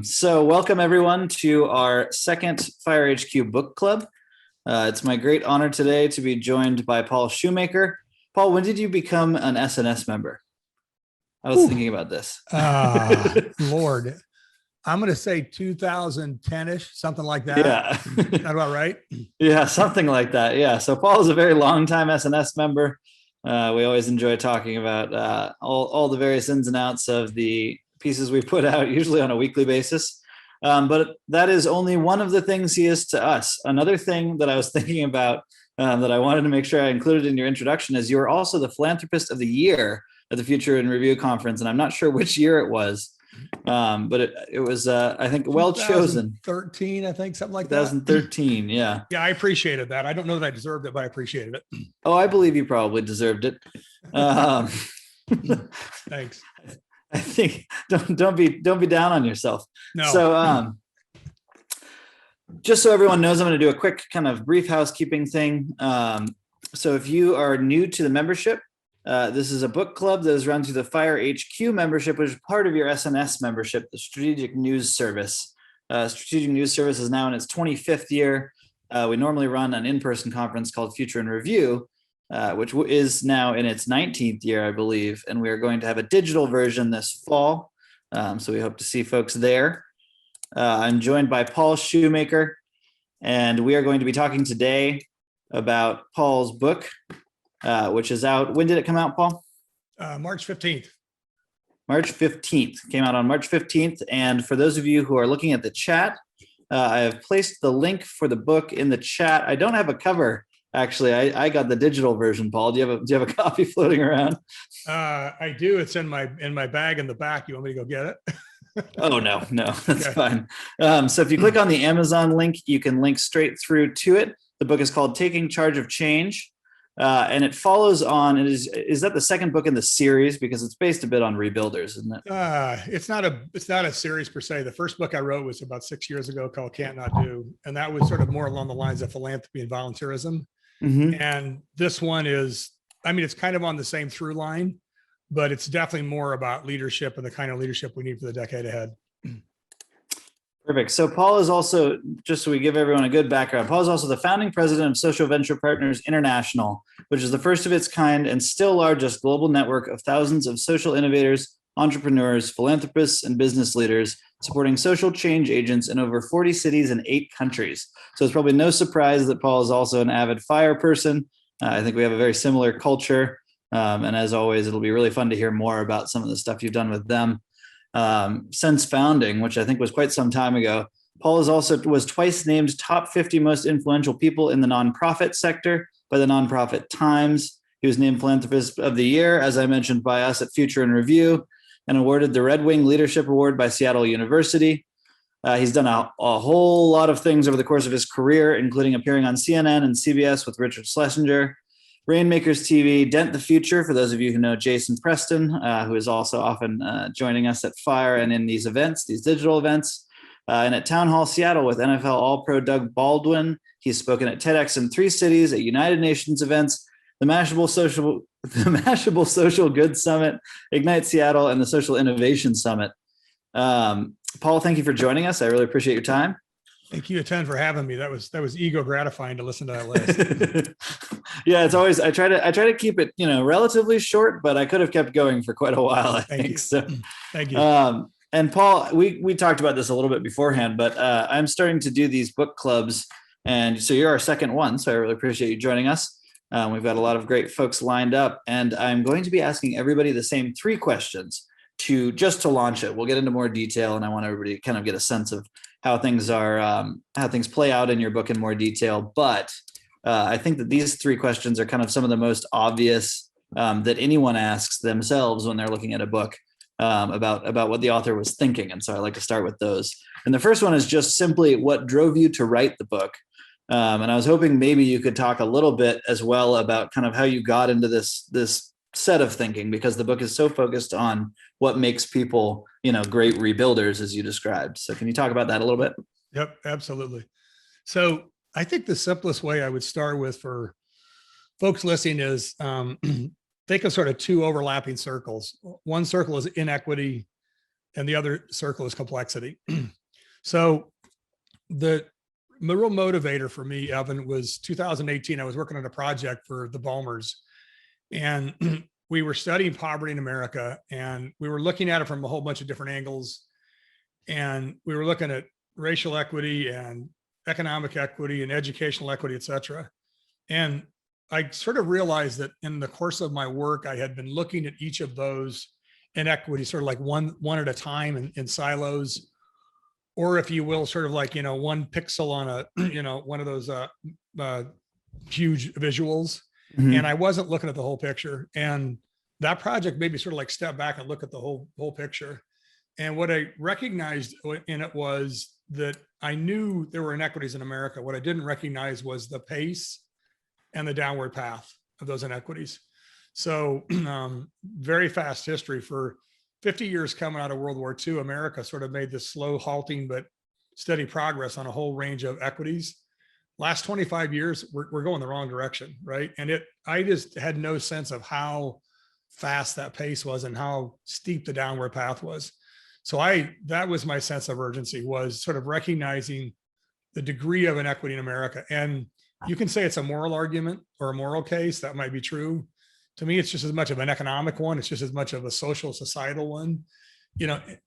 So welcome everyone to our second FiRe HQ book club. It's my great honor today to be joined by Paul Shoemaker. Paul, when did you become an SNS member? I was thinking about this. Lord, I'm going to say 2010-ish, something like that. Yeah. That about right? Yeah, something like that. Yeah. So Paul is a very long time SNS member. We always enjoy talking about all the various ins and outs of the pieces we put out, usually on a weekly basis. But that is only one of the things he is to us. Another thing that I was thinking about that I wanted to make sure I included in your introduction is you were also the Philanthropist of the Year at the Future in Review conference. And I'm not sure which year it was, but it was, I think, well chosen. 2013, I think, something like that. 2013, yeah. Yeah, I appreciated that. I don't know that I deserved it, but I appreciated it. Oh, I believe you probably deserved it. Thanks. I think don't be down on yourself. No. So just so everyone knows, I'm going to do a quick kind of brief housekeeping thing. So if you are new to the membership, this is a book club that is run through the FiRe HQ membership, which is part of your SNS membership, the Strategic News Service. Strategic News Service is now in its 25th year. We normally run an in-person conference called Future in Review, which is now in its 19th year, I believe, and we are going to have a digital version this fall. So we hope to see folks there. I'm joined by Paul Shoemaker, and we are going to be talking today about Paul's book, which is out. When did it come out, Paul? March 15th. March 15th. Came out on March 15th. And for those of you who are looking at the chat, I have placed the link for the book in the chat. I don't have a cover. Actually, I got the digital version, Paul. Do you have a copy floating around? I do. It's in my bag in the back. You want me to go get it? Oh, no, that's fine. So if you click on the Amazon link, you can link straight through to it. The book is called Taking Charge of Change. And it follows on, is that the second book in the series? Because it's based a bit on rebuilders, isn't it? It's not a series per se. The first book I wrote was about 6 years ago called Can't Not Do. And that was sort of more along the lines of philanthropy and volunteerism. Mm-hmm. And this one is, it's kind of on the same through line, but it's definitely more about leadership and the kind of leadership we need for the decade ahead. Perfect. So Paul is also, just so we give everyone a good background, Paul is also the founding president of Social Venture Partners International, which is the first of its kind and still largest global network of thousands of social innovators, entrepreneurs, philanthropists, and business leaders supporting social change agents in over 40 cities and 8 countries. So it's probably no surprise that Paul is also an avid FiRe person. I think we have a very similar culture. And as always, it'll be really fun to hear more about some of the stuff you've done with them. Since founding, which I think was quite some time ago, Paul was twice named top 50 most influential people in the nonprofit sector by the Nonprofit Times. He was named Philanthropist of the Year, as I mentioned, by us at Future in Review, and awarded the Red Wing Leadership Award by Seattle University. He's done a whole lot of things over the course of his career, including appearing on CNN and CBS with Richard Schlesinger, Rainmakers TV, Dent the Future, for those of you who know Jason Preston, who is also often joining us at FiRe and in these events, these digital events, and at Town Hall Seattle with NFL All-Pro Doug Baldwin. He's spoken at TEDx in 3 cities, at United Nations events, the Mashable Social Good Summit, Ignite Seattle, and the Social Innovation Summit. Paul, thank you for joining us. I really appreciate your time. Thank you, Eten, for having me. That was ego gratifying to listen to that list. Yeah, it's always, I try to keep it, relatively short, but I could have kept going for quite a while, I think. So, thank you. And Paul, we talked about this a little bit beforehand, but I'm starting to do these book clubs, and so you're our second one. So I really appreciate you joining us. We've got a lot of great folks lined up, and I'm going to be asking everybody the same 3 questions to launch it. We'll get into more detail, and I want everybody to kind of get a sense of how things play out in your book in more detail. But I think that these 3 questions are kind of some of the most obvious that anyone asks themselves when they're looking at a book about what the author was thinking. And so I like to start with those. And the first one is just simply, what drove you to write the book? And I was hoping maybe you could talk a little bit as well about kind of how you got into this set of thinking, because the book is so focused on what makes people, great rebuilders, as you described. So can you talk about that a little bit? Yep, absolutely. So I think the simplest way I would start with for folks listening is think of sort of 2 overlapping circles. One circle is inequity. and the other circle is complexity. So the real motivator for me, Evan, was 2018. I was working on a project for the Balmers, and we were studying poverty in America, and we were looking at it from a whole bunch of different angles. And we were looking at racial equity and economic equity and educational equity, et cetera. And I sort of realized that in the course of my work, I had been looking at each of those inequities sort of like one at a time in silos, or if you will, sort of like, one pixel on a, one of those huge visuals. Mhm. And I wasn't looking at the whole picture. And that project made me sort of like step back and look at the whole picture. And what I recognized in it was that I knew there were inequities in America. What I didn't recognize was the pace and the downward path of those inequities. So very fast history. For 50 years coming out of World War II, America sort of made this slow, halting, but steady progress on a whole range of equities. Last 25 years, we're going the wrong direction, right? And I just had no sense of how fast that pace was and how steep the downward path was. So that was my sense of urgency, was sort of recognizing the degree of inequity in America. And you can say it's a moral argument or a moral case. That might be true. To me, it's just as much of an economic one. It's just as much of a social, societal one.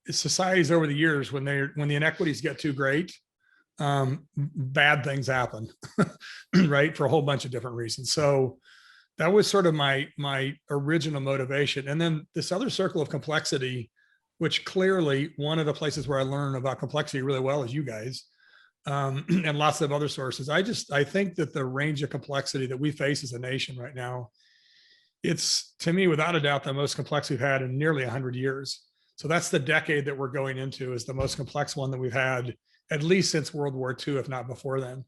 Societies over the years, when the inequities get too great, bad things happen, right? For a whole bunch of different reasons. So that was sort of my original motivation. And then this other circle of complexity, which clearly one of the places where I learn about complexity really well is you guys, and lots of other sources. I think that the range of complexity that we face as a nation right now, it's, to me, without a doubt, the most complex we've had in nearly 100 years. So that's the decade that we're going into, is the most complex one that we've had, at least since World War II, if not before then.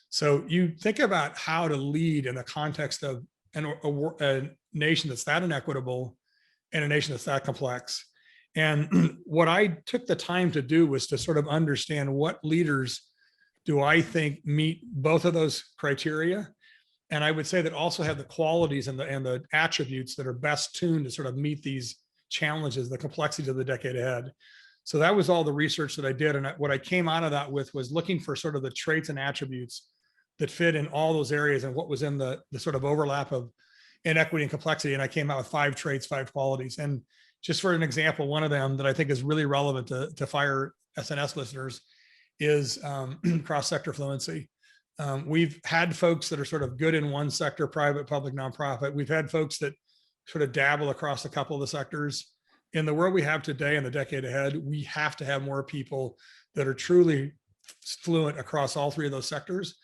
So you think about how to lead in the context of a nation that's that inequitable and a nation that's that complex. And what I took the time to do was to sort of understand what leaders do I think meet both of those criteria. And I would say that also have the qualities and the attributes that are best tuned to sort of meet these challenges, the complexities of the decade ahead. So that was all the research that I did. And what I came out of that with was looking for sort of the traits and attributes that fit in all those areas and what was in the sort of overlap of inequity and complexity. And I came out with 5 traits, 5 qualities. And just for an example, one of them that I think is really relevant to FiRe SNS listeners is cross-sector fluency. We've had folks that are sort of good in one sector, private, public, nonprofit. We've had folks that sort of dabble across a couple of the sectors. In the world we have today and the decade ahead, we have to have more people that are truly fluent across all 3 of those sectors,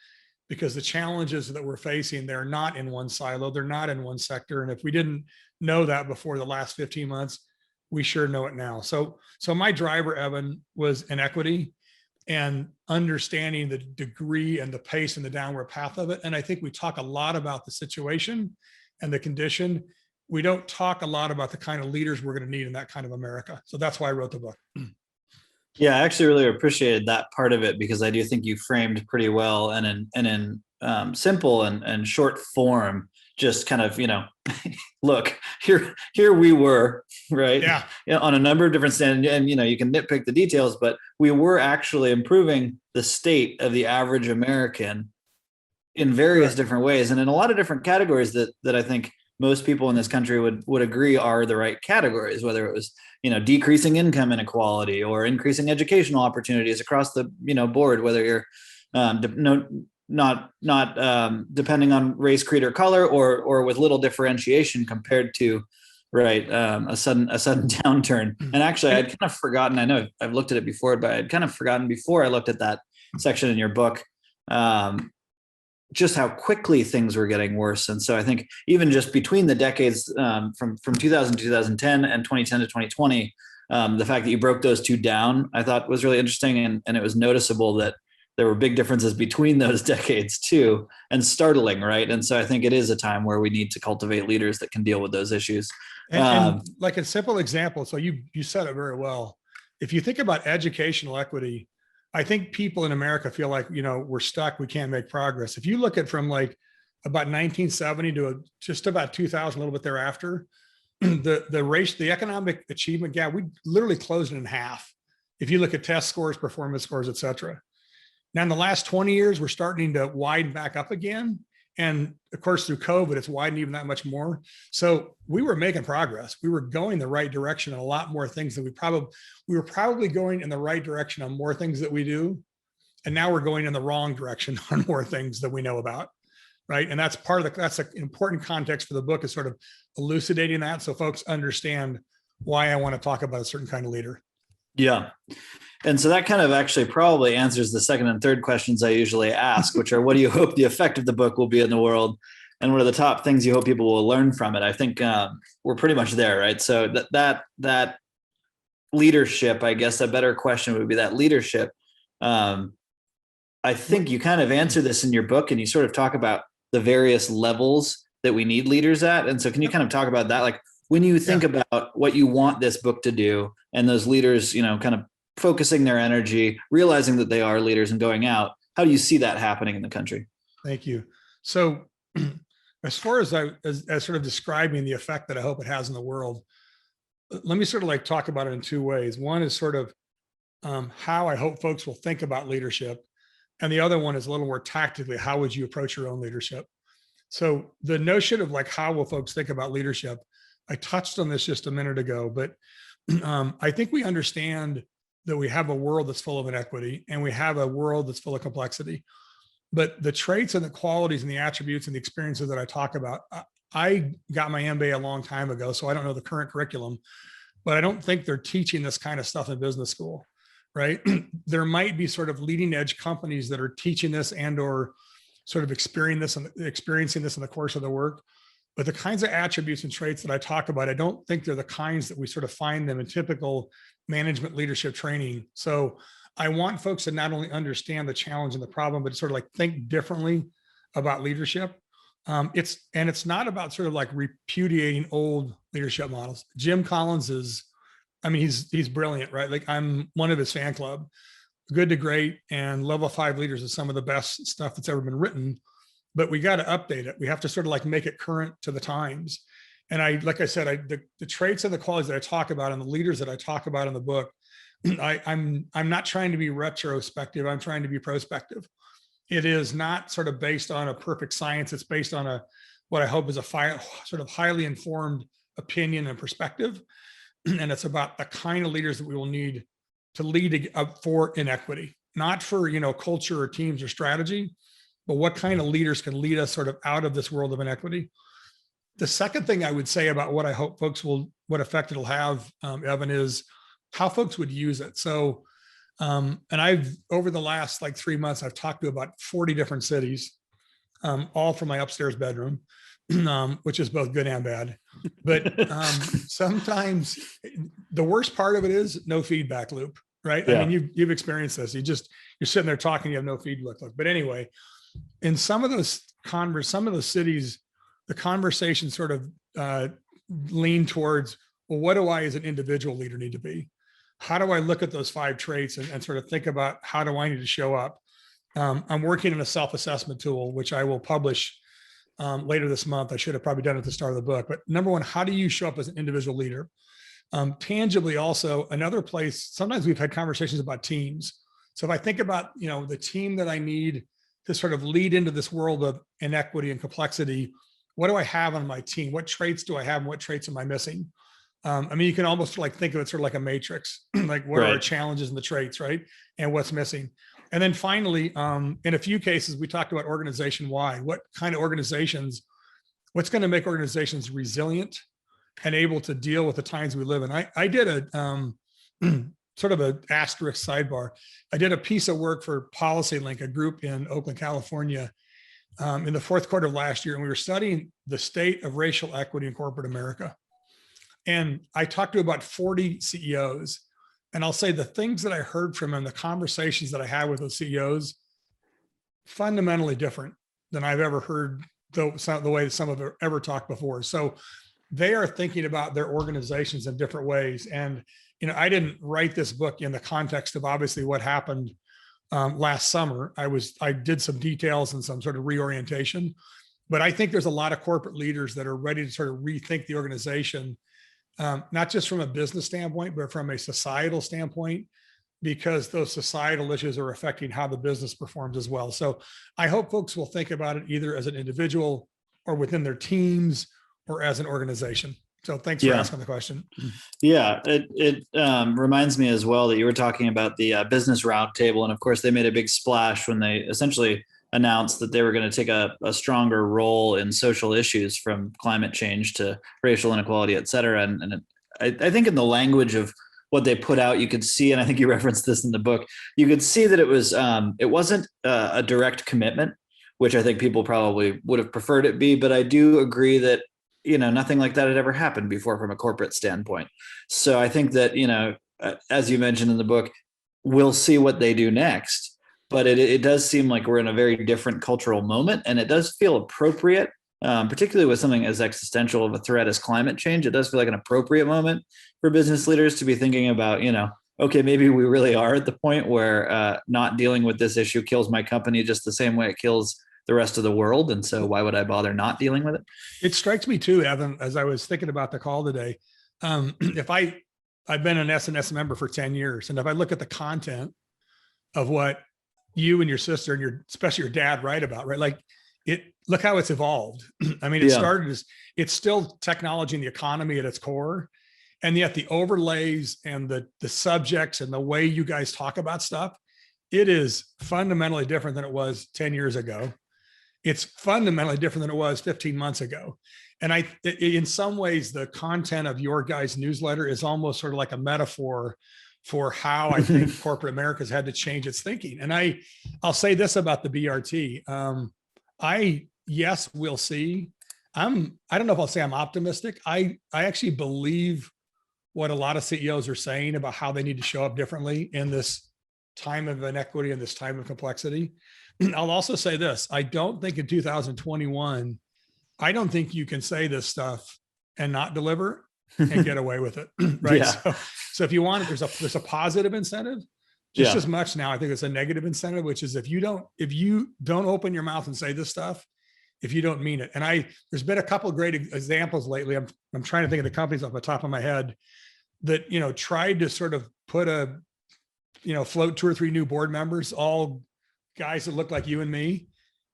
because the challenges that we're facing, they're not in one silo, they're not in one sector. And if we didn't know that before the last 15 months, we sure know it now. So my driver, Evan, was inequity and understanding the degree and the pace and the downward path of it. And I think we talk a lot about the situation and the condition. We don't talk a lot about the kind of leaders we're going to need in that kind of America. So that's why I wrote the book. Yeah, I actually really appreciated that part of it, because I do think you framed pretty well and in simple and short form, just kind of, look, here we were, right? Yeah. On a number of different stands, and you can nitpick the details, but we were actually improving the state of the average American in various different ways, and in a lot of different categories that I think most people in this country would agree are the right categories, whether it was, decreasing income inequality or increasing educational opportunities across the, board, whether you're not depending on race, creed, or color, or with little differentiation compared to, right, a sudden downturn. And actually, I'd kind of forgotten, I know I've looked at it before, but I'd kind of forgotten before I looked at that section in your book, just how quickly things were getting worse. And so I think even just between the decades, from 2000 to 2010 and 2010 to 2020, the fact that you broke those 2 down, I thought was really interesting. And it was noticeable that there were big differences between those decades too, and startling, right? And so I think it is a time where we need to cultivate leaders that can deal with those issues. And like a simple example, so you said it very well. If you think about educational equity, I think people in America feel like, we're stuck, we can't make progress. If you look at from like about 1970 to just about 2000, a little bit thereafter, the economic achievement gap, we literally closed it in half. If you look at test scores, performance scores, et cetera. Now in the last 20 years, we're starting to widen back up again. And of course, through COVID, it's widened even that much more. So we were making progress. We were going the right direction on a lot more things that we were probably going in the right direction on more things that we do. And now we're going in the wrong direction on more things that we know about. Right. And that's that's an important context for the book, is sort of elucidating that, so folks understand why I want to talk about a certain kind of leader. Yeah. And so that kind of actually probably answers the second and third questions I usually ask, which are, what do you hope the effect of the book will be in the world? And what are the top things you hope people will learn from it? I think we're pretty much there, right? So that leadership, I guess a better question would be that leadership. I think you kind of answer this in your book, and you sort of talk about the various levels that we need leaders at. And so can you kind of talk about that? Like when you think about what you want this book to do, and those leaders, kind of focusing their energy, realizing that they are leaders and going out, how do you see that happening in the country? Thank you. So as far as as sort of describing the effect that I hope it has in the world, let me sort of like talk about it in two ways. One is sort of how I hope folks will think about leadership. And the other one is a little more tactically, how would you approach your own leadership? So the notion of like, how will folks think about leadership? I touched on this just a minute ago, but I think we understand that we have a world that's full of inequity, and we have a world that's full of complexity. But the traits and the qualities and the attributes and the experiences that I talk about, I got my MBA a long time ago, so I don't know the current curriculum, but I don't think they're teaching this kind of stuff in business school. Right? There might be sort of leading edge companies that are teaching this and or sort of experiencing this in the course of the work. But the kinds of attributes and traits that I talk about, I don't think they're the kinds that we sort of find them in typical management leadership training. So I want folks to not only understand the challenge and the problem, but sort of like think differently about leadership. It's not about sort of like repudiating old leadership models. Jim Collins he's brilliant, right? Like I'm one of his fan club, Good to Great and Level 5 Leaders is some of the best stuff that's ever been written, but we got to update it. We have to sort of like make it current to the times. And like I said, the traits and the qualities that I talk about and the leaders that I talk about in the book, I'm not trying to be retrospective. I'm trying to be prospective. It is not sort of based on a perfect science. It's based on what I hope is a sort of highly informed opinion and perspective. And it's about the kind of leaders that we will need to lead up for inequity, not for, culture or teams or strategy, but what kind of leaders can lead us sort of out of this world of inequity. The second thing I would say about what I hope what effect it'll have, Evan, is how folks would use it. So, and over the last like 3 months, I've talked to about 40 different cities, all from my upstairs bedroom. Which is both good and bad. But sometimes the worst part of it is no feedback loop, right? Yeah. I mean, you've experienced this. You're sitting there talking, you have no feedback loop. But anyway, in some of those cities, the conversation sort of lean towards, well, what do I as an individual leader need to be? How do I look at those 5 traits and sort of think about how do I need to show up? I'm working on a self-assessment tool, which I will publish later this month. I should have probably done it at the start of the book. But number one, how do you show up as an individual leader? Tangibly also, another place, sometimes we've had conversations about teams. So if I think about, the team that I need to sort of lead into this world of inequity and complexity, what do I have on my team? What traits do I have and what traits am I missing? You can almost like think of it sort of like a matrix, like what are our challenges and the traits, right? And what's missing. And then finally, in a few cases, we talked about organization-wide. What kind of organizations, what's going to make organizations resilient and able to deal with the times we live in? I did a sort of an asterisk sidebar. I did a piece of work for PolicyLink, a group in Oakland, California, in the fourth quarter of last year. And we were studying the state of racial equity in corporate America. And I talked to about 40 CEOs. And I'll say the things that I heard from them, the conversations that I had with those CEOs, fundamentally different than I've ever heard the way that some of them ever talked before. So they are thinking about their organizations in different ways. And, I didn't write this book in the context of obviously what happened last summer. I did some details and some sort of reorientation, but I think there's a lot of corporate leaders that are ready to sort of rethink the organization not just from a business standpoint, but from a societal standpoint, because those societal issues are affecting how the business performs as well. So I hope folks will think about it either as an individual or within their teams or as an organization. So thanks for asking the question. Yeah, it reminds me as well that you were talking about the Business Roundtable. And of course, they made a big splash when they essentially announced that they were going to take a stronger role in social issues, from climate change to racial inequality, et cetera. And I think in the language of what they put out, you could see, and I think you referenced this in the book, you could see that it wasn't a direct commitment, which I think people probably would have preferred it be. But I do agree that, nothing like that had ever happened before from a corporate standpoint. So I think that, as you mentioned in the book, we'll see what they do next. But it does seem like we're in a very different cultural moment, and it does feel appropriate, particularly with something as existential of a threat as climate change. It does feel like an appropriate moment for business leaders to be thinking about, okay, maybe we really are at the point where not dealing with this issue kills my company just the same way it kills the rest of the world. And so why would I bother not dealing with it? It strikes me too, Evan, as I was thinking about the call today, if I've been an SNS member for 10 years, and if I look at the content of what you and your sister and especially your dad write about, right? Like look how it's evolved. I mean, it started as, it's still technology and the economy at its core. And yet the overlays and the subjects and the way you guys talk about stuff, it is fundamentally different than it was 10 years ago. It's fundamentally different than it was 15 months ago. And in some ways, the content of your guys' newsletter is almost sort of like a metaphor for how I think corporate America's had to change its thinking. And I'll say this about the BRT. Yes, we'll see. I don't know if I'll say I'm optimistic. I actually believe what a lot of CEOs are saying about how they need to show up differently in this time of inequity and this time of complexity. I'll also say this. I don't think in 2021, I don't think you can say this stuff and not deliver and get away with it. Right. Yeah. So if you want, there's a positive incentive just as much now. I think it's a negative incentive, which is if you don't open your mouth and say this stuff, if you don't mean it. And there's been a couple of great examples lately. I'm trying to think of the companies off the top of my head that, tried to sort of put float 2 or 3 new board members, all guys that look like you and me,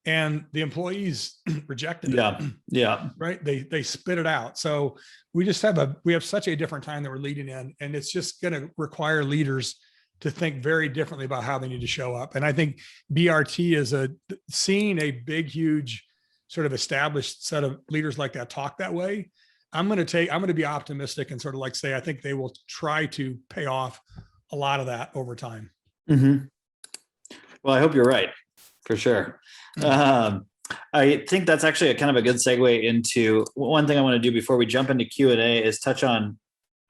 and the employees rejected it. Yeah. Right. They spit it out. So we have such a different time that we're leading in, and it's just going to require leaders to think very differently about how they need to show up. And I think BRT is seeing a big, huge sort of established set of leaders like that talk that way. I'm going to be optimistic and sort of like say, I think they will try to pay off a lot of that over time. Mm-hmm. Well, I hope you're right, for sure. I think that's actually a kind of a good segue into one thing I want to do before we jump into Q&A is touch on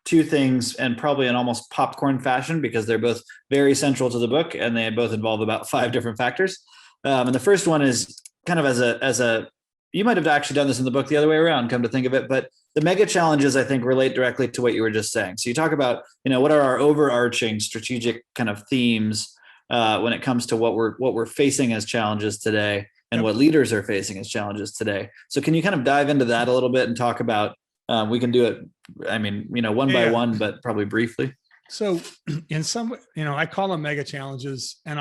2 things, and probably in almost popcorn fashion, because they're both very central to the book and they both involve about 5 different factors. And the first one is kind of as a you might have actually done this in the book the other way around, come to think of it, but the mega challenges, I think, relate directly to what you were just saying. So you talk about, what are our overarching strategic kind of themes when it comes to what we're facing as challenges today, and what leaders are facing as challenges today. So can you kind of dive into that a little bit and talk about, we can do it, one by one, but probably briefly. So in some, I call them mega challenges, and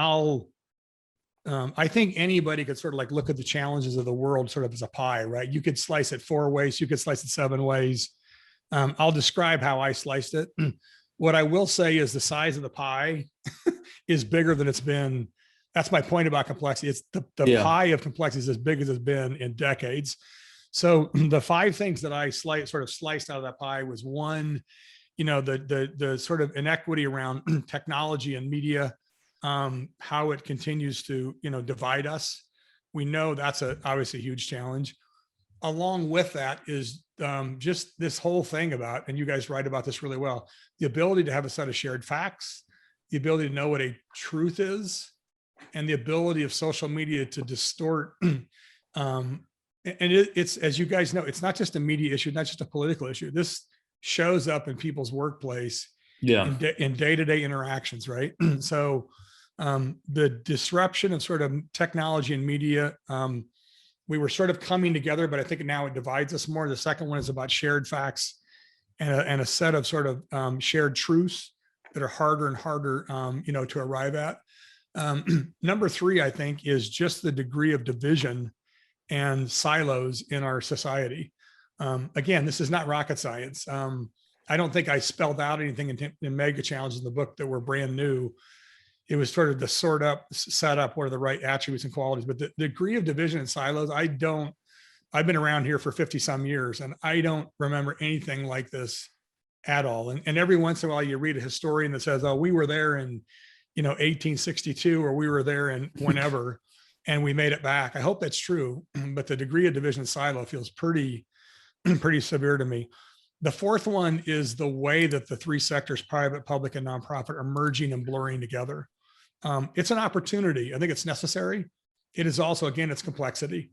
I think anybody could sort of like look at the challenges of the world sort of as a pie, right? You could slice it 4 ways. You could slice it 7 ways. I'll describe how I sliced it. What I will say is the size of the pie is bigger than it's been. That's my point about complexity. It's the pie of complexity is as big as it's been in decades. So the 5 things that I sliced out of that pie was, 1, the sort of inequity around technology and media, how it continues to, divide us. We know that's obviously a huge challenge. Along with that is just this whole thing about, and you guys write about this really well, the ability to have a set of shared facts, the ability to know what a truth is, and the ability of social media to distort. It's, as you guys know, it's not just a media issue, not just a political issue. This shows up in people's workplace, in day-to-day interactions, right? So the disruption of sort of technology and media, we were sort of coming together, but I think now it divides us more. The second one is about shared facts and a set of sort of shared truths that are harder and harder, to arrive at. Number three, I think, is just the degree of division and silos in our society. Again, this is not rocket science. I don't think I spelled out anything in mega challenges in the book that were brand new. It was sort of the set up, what are the right attributes and qualities, but the degree of division and silos, I've been around here for 50 some years, and I don't remember anything like this at all. And every once in a while you read a historian that says, oh, we were there in, 1862, or we were there in whenever, and we made it back. I hope that's true, but the degree of division and silo feels pretty severe to me. The fourth one is the way that the three sectors, private, public, and nonprofit, are merging and blurring together. It's an opportunity. I think it's necessary. It is also, again, it's complexity.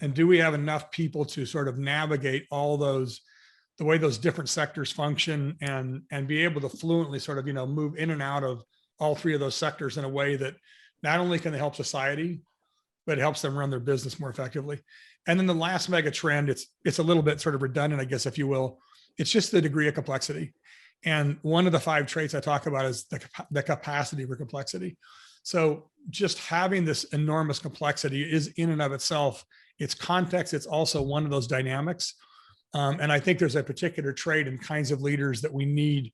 And do we have enough people to sort of navigate all those, the way those different sectors function, and be able to fluently sort of, move in and out of all three of those sectors in a way that not only can they help society, but it helps them run their business more effectively. And then the last mega trend, it's a little bit sort of redundant, I guess, if you will. It's just the degree of complexity. And one of the 5 traits I talk about is the capacity for complexity. So just having this enormous complexity is in and of itself, its context, it's also one of those dynamics. And I think there's a particular trait and kinds of leaders that we need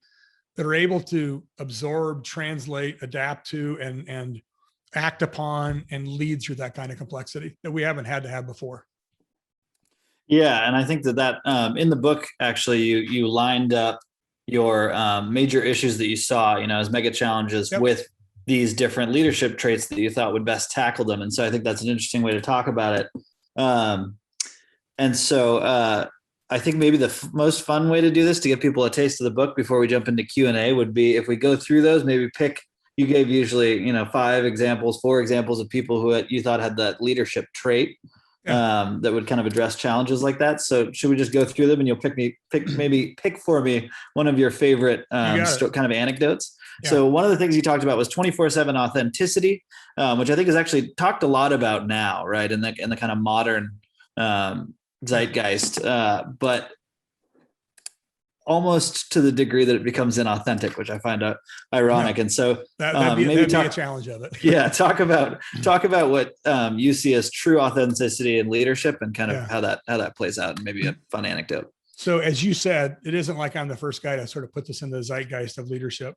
that are able to absorb, translate, adapt to, and act upon and lead through that kind of complexity that we haven't had to have before. Yeah, and I think that in the book, actually, you lined up your major issues that you saw, as mega challenges, Yep, with these different leadership traits that you thought would best tackle them. And so I think that's an interesting way to talk about it. And so I think maybe the most fun way to do this, to give people a taste of the book before we jump into Q&A, would be if we go through those, maybe pick, you gave usually, 4 examples of people who you thought had that leadership trait. yeah, That would kind of address challenges like that. So should we just go through them, and you'll pick for me one of your favorite kind of anecdotes? Yeah. So one of the things you talked about was 24/7 authenticity, which I think is actually talked a lot about now, right? In the kind of modern zeitgeist, but almost to the degree that it becomes inauthentic, which I find ironic. Yeah. And so that'd be a challenge of it. Yeah. Talk about what you see as true authenticity in leadership, and kind of how that plays out, and maybe a fun anecdote. So as you said, it isn't like I'm the first guy to sort of put this in the zeitgeist of leadership.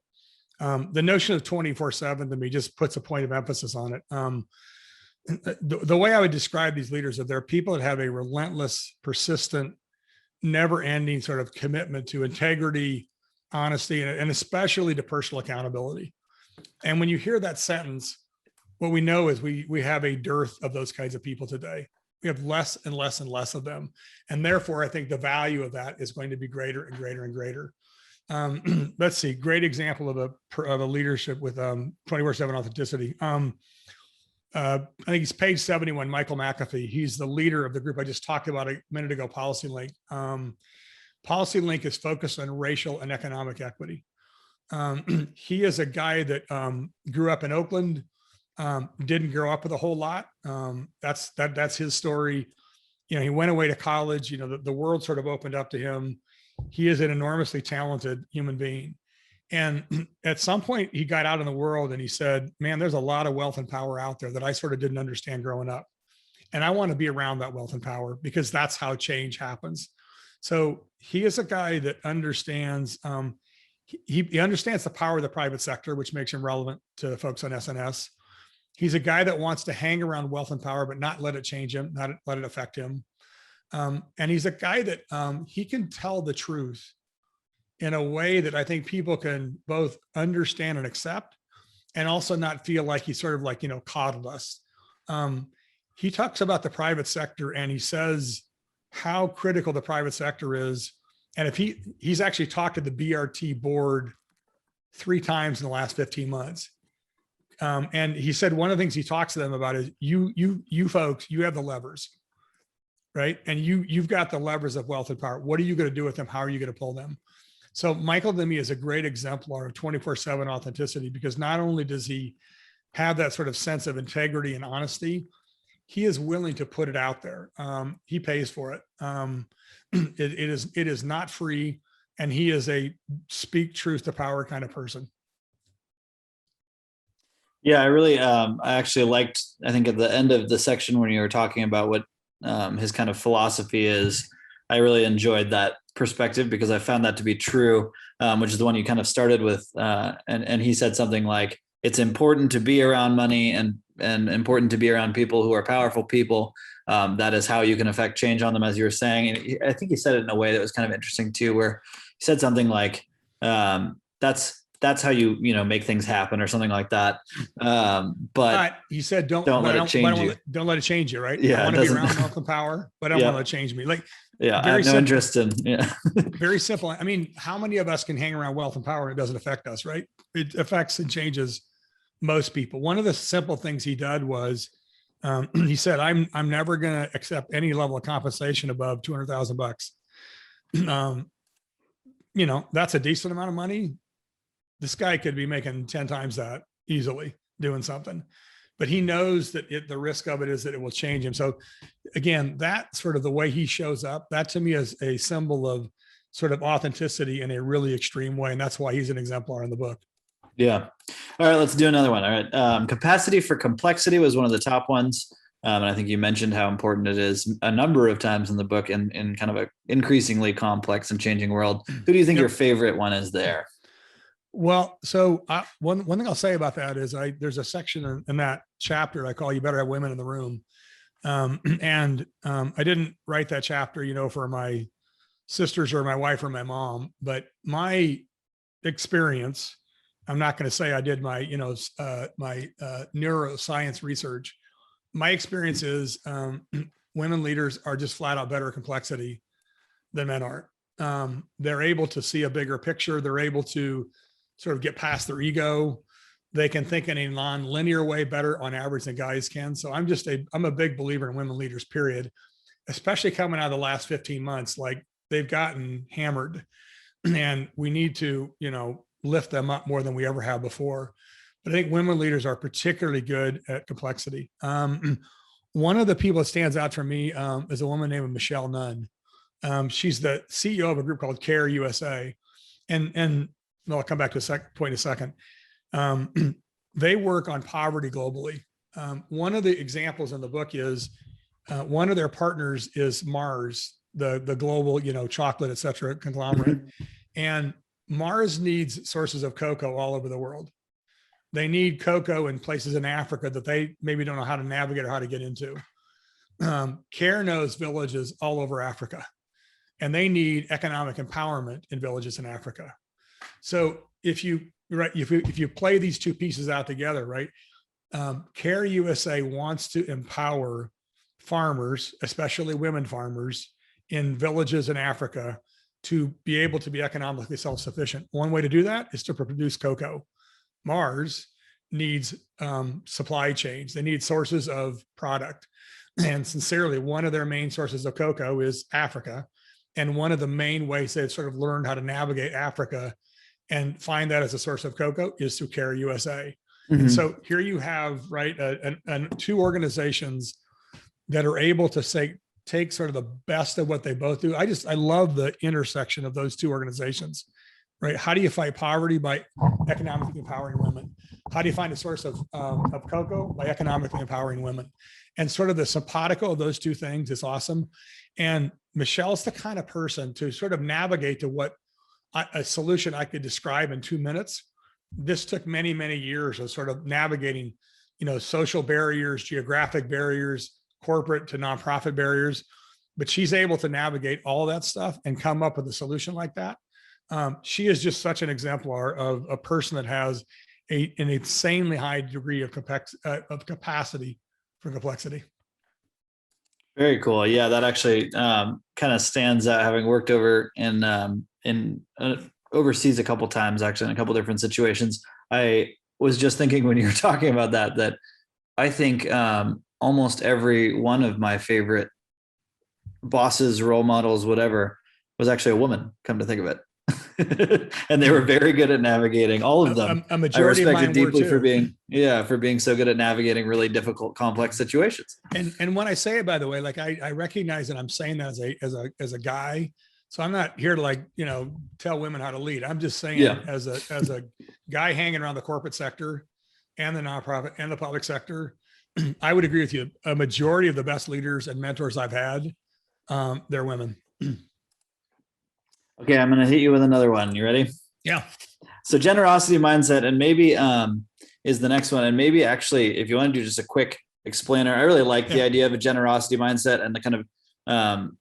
The notion of 24/7 to me just puts a point of emphasis on it. The way I would describe these leaders is they're people that have a relentless, persistent, never-ending sort of commitment to integrity, honesty, and especially to personal accountability. And when you hear that sentence, what we know is we have a dearth of those kinds of people today. We have less and less and less of them. And therefore, I think the value of that is going to be greater and greater and greater. Let's see, great example of a leadership with 24/7 authenticity. I think it's page 71, Michael McAfee. He's the leader of the group I just talked about a minute ago, Policy Link. Policy Link is focused on racial and economic equity. He is a guy that grew up in Oakland, didn't grow up with a whole lot. That's his story. He went away to college. The world sort of opened up to him. He is an enormously talented human being. And at some point he got out in the world and he said, man, there's a lot of wealth and power out there that I sort of didn't understand growing up. And I want to be around that wealth and power, because that's how change happens. So he is a guy that understands, he understands the power of the private sector, which makes him relevant to folks on SNS. He's a guy that wants to hang around wealth and power, but not let it change him, not let it affect him. And he's a guy that he can tell the truth in a way that I think people can both understand and accept, and also not feel like he's sort of like, coddled us. He talks about the private sector, and he says how critical the private sector is. And if he's actually talked to the BRT board 3 times in the last 15 months. And he said, one of the things he talks to them about is you folks, you have the levers, right? And you've got the levers of wealth and power. What are you going to do with them? How are you going to pull them? So Michael, to me, is a great exemplar of 24/7 authenticity, because not only does he have that sort of sense of integrity and honesty, he is willing to put it out there. He pays for it. It is not free. And he is a speak truth to power kind of person. Yeah, I actually liked, I think at the end of the section when you were talking about what his kind of philosophy is, I really enjoyed that perspective because I found that to be true, which is the one you kind of started with. And he said something like, it's important to be around money and important to be around people who are powerful people. That is how you can affect change on them, as you were saying. And I think he said it in a way that was kind of interesting too, where he said something like, that's how you make things happen or something like that. But he said, don't let it change you. Don't let it change you. Right. Yeah. I want to be around wealth and power, but I don't want to change me. Like, yeah, I have no interest in, very simple. I mean, how many of us can hang around wealth and power and it doesn't affect us, right? It affects and changes most people. One of the simple things he did was, he said, I'm never going to accept any level of compensation above $200,000. That's a decent amount of money. This guy could be making 10 times that easily doing something, but he knows that the risk of it is that it will change him. So again, that's sort of the way he shows up. That to me is a symbol of sort of authenticity in a really extreme way. And that's why he's an exemplar in the book. Yeah. All right, let's do another one. All right. Capacity for complexity was one of the top ones. And I think you mentioned how important it is a number of times in the book in kind of an increasingly complex and changing world. Who do you think your favorite one is there? Well, so one thing I'll say about that is there's a section in that chapter I call "You Better Have Women in the Room," and I didn't write that chapter, for my sisters or my wife or my mom, but my experience. I'm not going to say I did my my neuroscience research. My experience is women leaders are just flat out better at complexity than men are. They're able to see a bigger picture. They're able to sort of get past their ego. They can think in a non-linear way better on average than guys can. So I'm a big believer in women leaders, period, especially coming out of the last 15 months. Like, they've gotten hammered and we need to, lift them up more than we ever have before. But I think women leaders are particularly good at complexity. One of the people that stands out for me is a woman named Michelle Nunn. She's the CEO of a group called FiRe USA. And I'll come back to a point in a second. They work on poverty globally. One of the examples in the book is one of their partners is Mars, the global, chocolate, et cetera, conglomerate. And Mars needs sources of cocoa all over the world. They need cocoa in places in Africa that they maybe don't know how to navigate or how to get into. CARE knows villages all over Africa, and they need economic empowerment in villages in Africa. So if you play these two pieces out together, right? CARE USA wants to empower farmers, especially women farmers in villages in Africa, to be able to be economically self-sufficient. One way to do that is to produce cocoa. Mars needs supply chains. They need sources of product. And sincerely, one of their main sources of cocoa is Africa. And one of the main ways they've sort of learned how to navigate Africa and find that as a source of cocoa is through CARE USA. Mm-hmm. And so here you have, right, two organizations that are able to take sort of the best of what they both do. I love the intersection of those two organizations, right? How do you fight poverty? By economically empowering women. How do you find a source of cocoa? By economically empowering women. And sort of the simpatico of those two things is awesome. And Michelle's the kind of person to sort of navigate to what a solution I could describe in 2 minutes. This took many, many years of sort of navigating, social barriers, geographic barriers, corporate to nonprofit barriers, but she's able to navigate all that stuff and come up with a solution like that. She is just such an exemplar of a person that has an insanely high degree of capacity for complexity. Very cool. Yeah, that actually kind of stands out. Having worked over in overseas a couple times, actually, in a couple different situations, I was just thinking when you were talking about that I think almost every one of my favorite bosses, role models, whatever, was actually a woman, come to think of it. And they were very good at navigating all of them. A majority I respected of mine deeply for being so good at navigating really difficult, complex situations. And when I say it, by the way, like I recognize that I'm saying that as a guy So I'm not here to like, tell women how to lead. I'm just saying Yeah. as a guy hanging around the corporate sector and the nonprofit and the public sector, I would agree with you. A majority of the best leaders and mentors I've had, they're women. Okay, I'm going to hit you with another one. You ready? Yeah. So generosity mindset, and maybe is the next one. And maybe actually, if you want to do just a quick explainer, I really like the idea of a generosity mindset and the kind of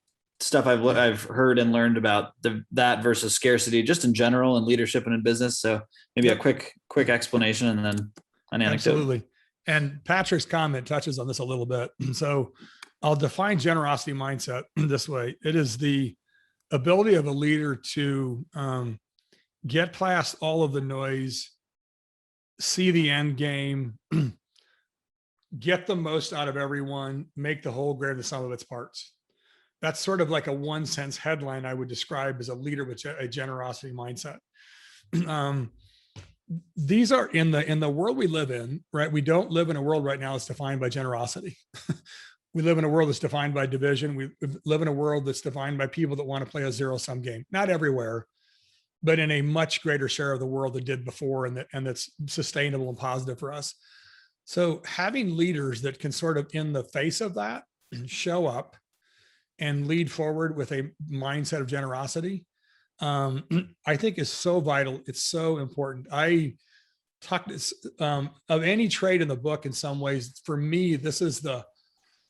stuff I've heard and learned about that versus scarcity, just in general in leadership and in business. So maybe a quick explanation and then an anecdote. Absolutely. And Patrick's comment touches on this a little bit. So I'll define generosity mindset this way. It is the ability of a leader to get past all of the noise, see the end game, get the most out of everyone, make the whole greater than the sum of its parts. That's sort of like a one sentence headline I would describe as a leader with a generosity mindset. These are in the world we live in, right? We don't live in a world right now that's defined by generosity. We live in a world that's defined by division. We live in a world that's defined by people that want to play a zero-sum game. Not everywhere, but in a much greater share of the world that did before, and that's sustainable and positive for us. So having leaders that can sort of, in the face of that, show up and lead forward with a mindset of generosity, I think is so vital. It's so important. I talked of any trait in the book. In some ways, for me, this is the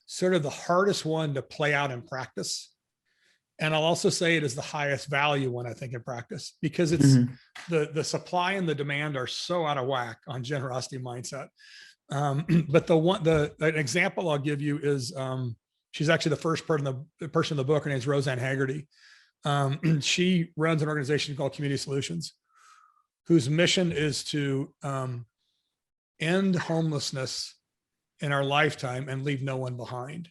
sort of the hardest one to play out in practice. And I'll also say it is the highest value one, I think, in practice, because it's the supply and the demand are so out of whack on generosity mindset. But an example I'll give you is she's actually the first person in the book. Her name is Roseanne Haggerty. She runs an organization called Community Solutions, whose mission is to end homelessness in our lifetime and leave no one behind.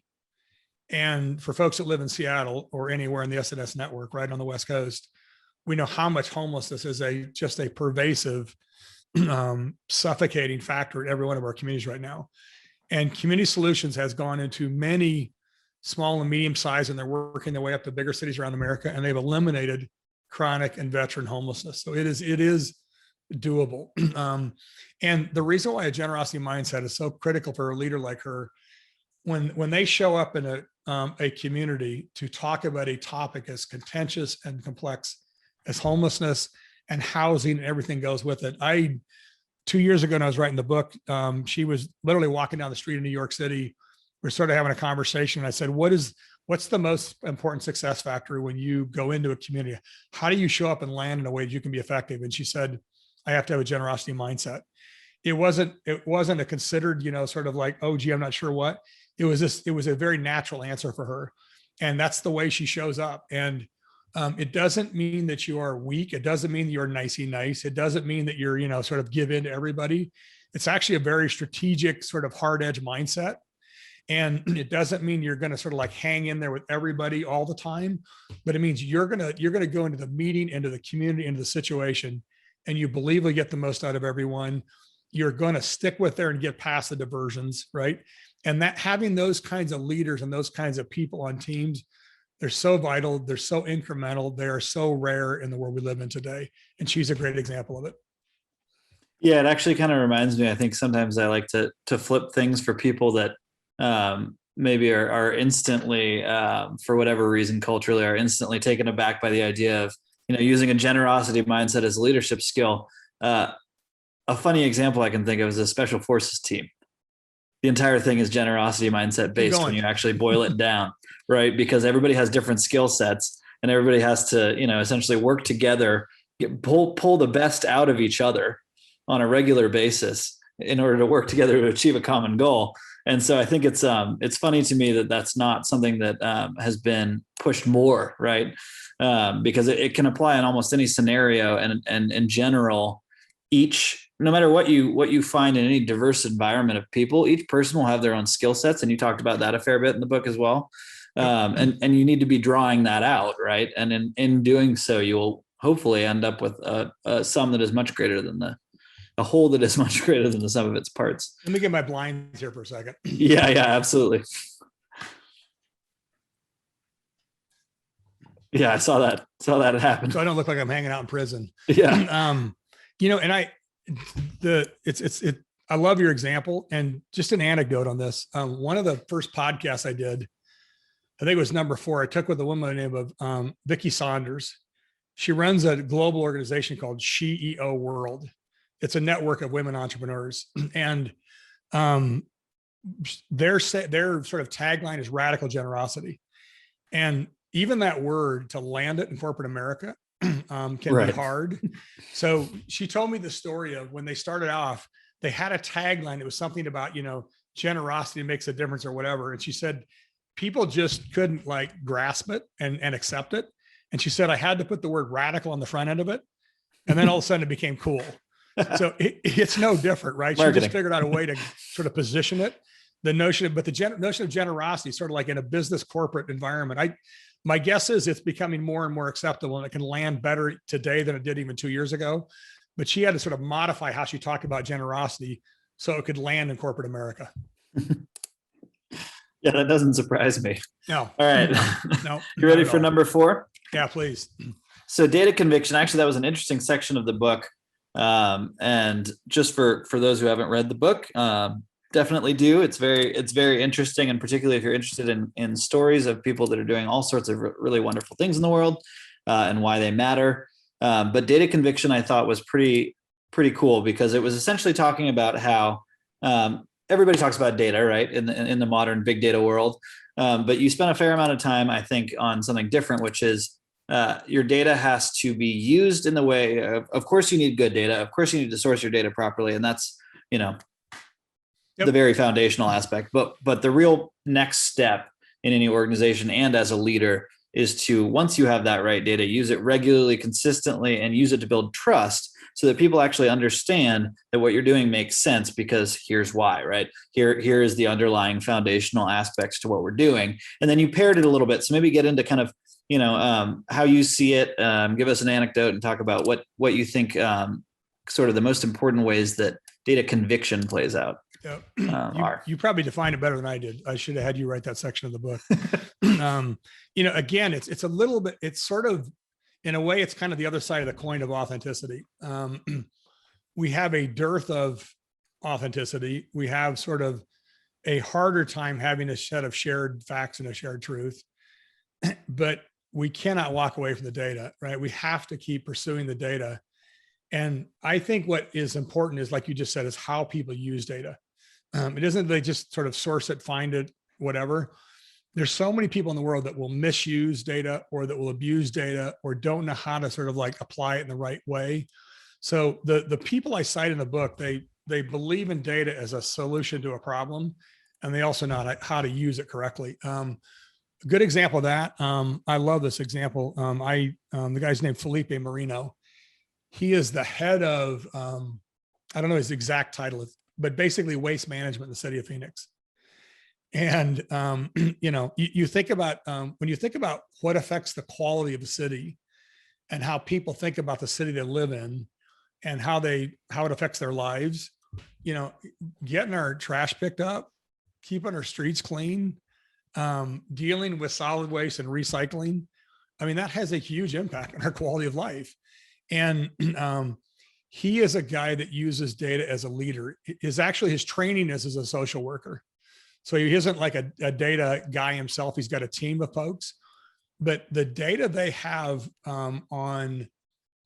And for folks that live in Seattle or anywhere in the SNS network, right on the West Coast, we know how much homelessness is just a pervasive, suffocating factor in every one of our communities right now. And Community Solutions has gone into many small and medium size, and they're working their way up to bigger cities around America, and they've eliminated chronic and veteran homelessness. So it is doable. And the reason why a generosity mindset is so critical for a leader like her, when they show up in a community to talk about a topic as contentious and complex as homelessness and housing and everything goes with it. 2 years ago, when I was writing the book, she was literally walking down the street in New York City. We're sort of having a conversation. And I said, what's the most important success factor when you go into a community? How do you show up and land in a way that you can be effective? And she said, I have to have a generosity mindset. It wasn't a considered, sort of like, oh, gee, I'm not sure what. It was a very natural answer for her. And that's the way she shows up. And it doesn't mean that you are weak. It doesn't mean that you're nicey nice. It doesn't mean that you're, sort of give in to everybody. It's actually a very strategic sort of hard edge mindset. And it doesn't mean you're going to sort of like hang in there with everybody all the time, but it means you're going to go into the meeting, into the community, into the situation, and you believe you'll get the most out of everyone. You're going to stick with there and get past the diversions, right? And that having those kinds of leaders and those kinds of people on teams, they're so vital. They're so incremental. They are so rare in the world we live in today. And she's a great example of it. Yeah, it actually kind of reminds me, I think sometimes I like to flip things for people that maybe are instantly, for whatever reason, culturally are instantly taken aback by the idea of, using a generosity mindset as a leadership skill. A funny example I can think of is a special forces team. The entire thing is generosity mindset based when you actually boil it down, right? Because everybody has different skill sets and everybody has to, essentially work together, pull the best out of each other on a regular basis in order to work together to achieve a common goal. And so I think it's funny to me that that's not something that has been pushed more, right? Because it can apply in almost any scenario, and in general, no matter what you find in any diverse environment of people, each person will have their own skill sets, and you talked about that a fair bit in the book as well. And you need to be drawing that out, right? And in doing so, you will hopefully end up with a sum that is much greater than a whole that is much greater than the sum of its parts. Let me get my blinds here for a second. Yeah, absolutely. Yeah, I saw that happen. So I don't look like I'm hanging out in prison. Yeah. And I love your example, and just an anecdote on this. One of the first podcasts I did, I think it was number 4, I took with a woman by the name of Vicki Saunders. She runs a global organization called CEO World. It's a network of women entrepreneurs, and their sort of tagline is radical generosity. And even that word, to land it in corporate America, can be hard. So she told me the story of when they started off, they had a tagline. It was something about, generosity makes a difference or whatever. And she said, people just couldn't like grasp it and accept it. And she said, I had to put the word radical on the front end of it. And then all of a sudden it became cool. So it's no different, right? Marketing. She just figured out a way to sort of position it. The notion of generosity, sort of like in a business corporate environment. My guess is it's becoming more and more acceptable, and it can land better today than it did even 2 years ago. But she had to sort of modify how she talked about generosity so it could land in corporate America. Yeah, that doesn't surprise me. No. All right. No. You ready for number 4? Yeah, please. So data conviction, actually, that was an interesting section of the book. And just for those who haven't read the book, definitely do. It's very interesting. And particularly if you're interested in stories of people that are doing all sorts of really wonderful things in the world, and why they matter. But data conviction, I thought, was pretty cool, because it was essentially talking about how, everybody talks about data, right, in the modern big data world. But you spent a fair amount of time, I think, on something different, which is your data has to be used in the way of course, you need good data. Of course, you need to source your data properly. And that's, the very foundational aspect. But the real next step in any organization and as a leader is to, once you have that right data, use it regularly, consistently, and use it to build trust so that people actually understand that what you're doing makes sense, because here's why, right? Here is the underlying foundational aspects to what we're doing. And then you paired it a little bit. So maybe get into kind of, how you see it, give us an anecdote and talk about what you think, sort of the most important ways that data conviction plays out. Yeah. You probably defined it better than I did. I should have had you write that section of the book. Again, it's a little bit, it's sort of, in a way, it's kind of the other side of the coin of authenticity. We have a dearth of authenticity. We have sort of a harder time having a set of shared facts and a shared truth, but we cannot walk away from the data, right? We have to keep pursuing the data. And I think what is important is, like you just said, is how people use data. It isn't they just sort of source it, find it, whatever. There's so many people in the world that will misuse data, or that will abuse data, or don't know how to sort of like apply it in the right way. So the people I cite in the book, they believe in data as a solution to a problem, and they also know how to use it correctly. A good example of that, I love this example. The guy's named Felipe Marino. He is the head of, I don't know his exact title, but basically waste management in the city of Phoenix. And, you think about, when you think about what affects the quality of the city and how people think about the city they live in and how it affects their lives, getting our trash picked up, keeping our streets clean, dealing with solid waste and recycling. I mean, that has a huge impact on our quality of life. And he is a guy that uses data as a leader. His training is as a social worker. So he isn't like a data guy himself. He's got a team of folks, but the data they have on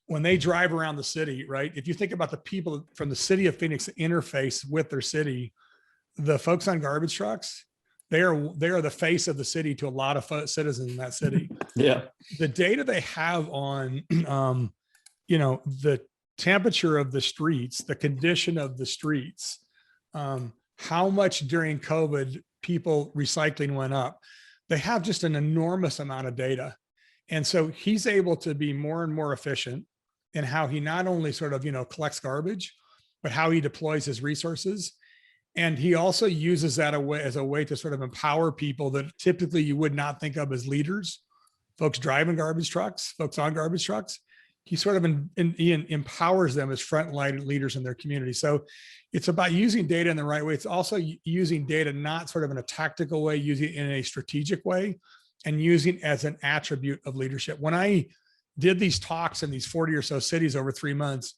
when they drive around the city, right? If you think about the people from the city of Phoenix that interface with their city, the folks on garbage trucks, they are the face of the city to a lot of citizens in that city. Yeah. The data they have on, the temperature of the streets, the condition of the streets, how much during COVID people recycling went up. They have just an enormous amount of data. And so he's able to be more and more efficient in how he not only sort of, collects garbage, but how he deploys his resources. And he also uses that as a way to sort of empower people that typically you would not think of as leaders, folks driving garbage trucks, folks on garbage trucks. He sort of he empowers them as frontline leaders in their community. So it's about using data in the right way. It's also using data, not sort of in a tactical way, using it in a strategic way. and using as an attribute of leadership. When I did these talks in these 40 or so cities over 3 months,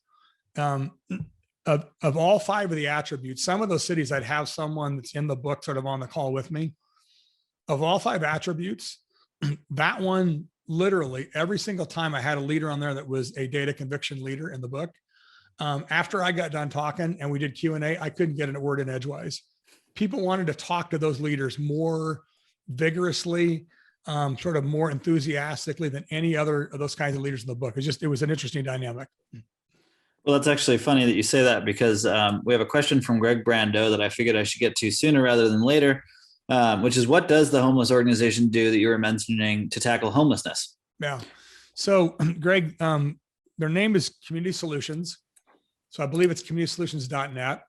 of all 5 of the attributes, some of those cities I'd have someone that's in the book sort of on the call with me. Of all 5 attributes, that one, literally every single time I had a leader on there that was a data conviction leader in the book. After I got done talking and we did Q&A, I couldn't get a word in edgewise. People wanted to talk to those leaders more vigorously, sort of more enthusiastically than any other of those kinds of leaders in the book. It was an interesting dynamic. Well, that's actually funny that you say that, because we have a question from Greg Brando that I figured I should get to sooner rather than later, which is, what does the homeless organization do that you were mentioning to tackle homelessness? Yeah. So Greg, their name is Community Solutions. So I believe it's communitysolutions.net.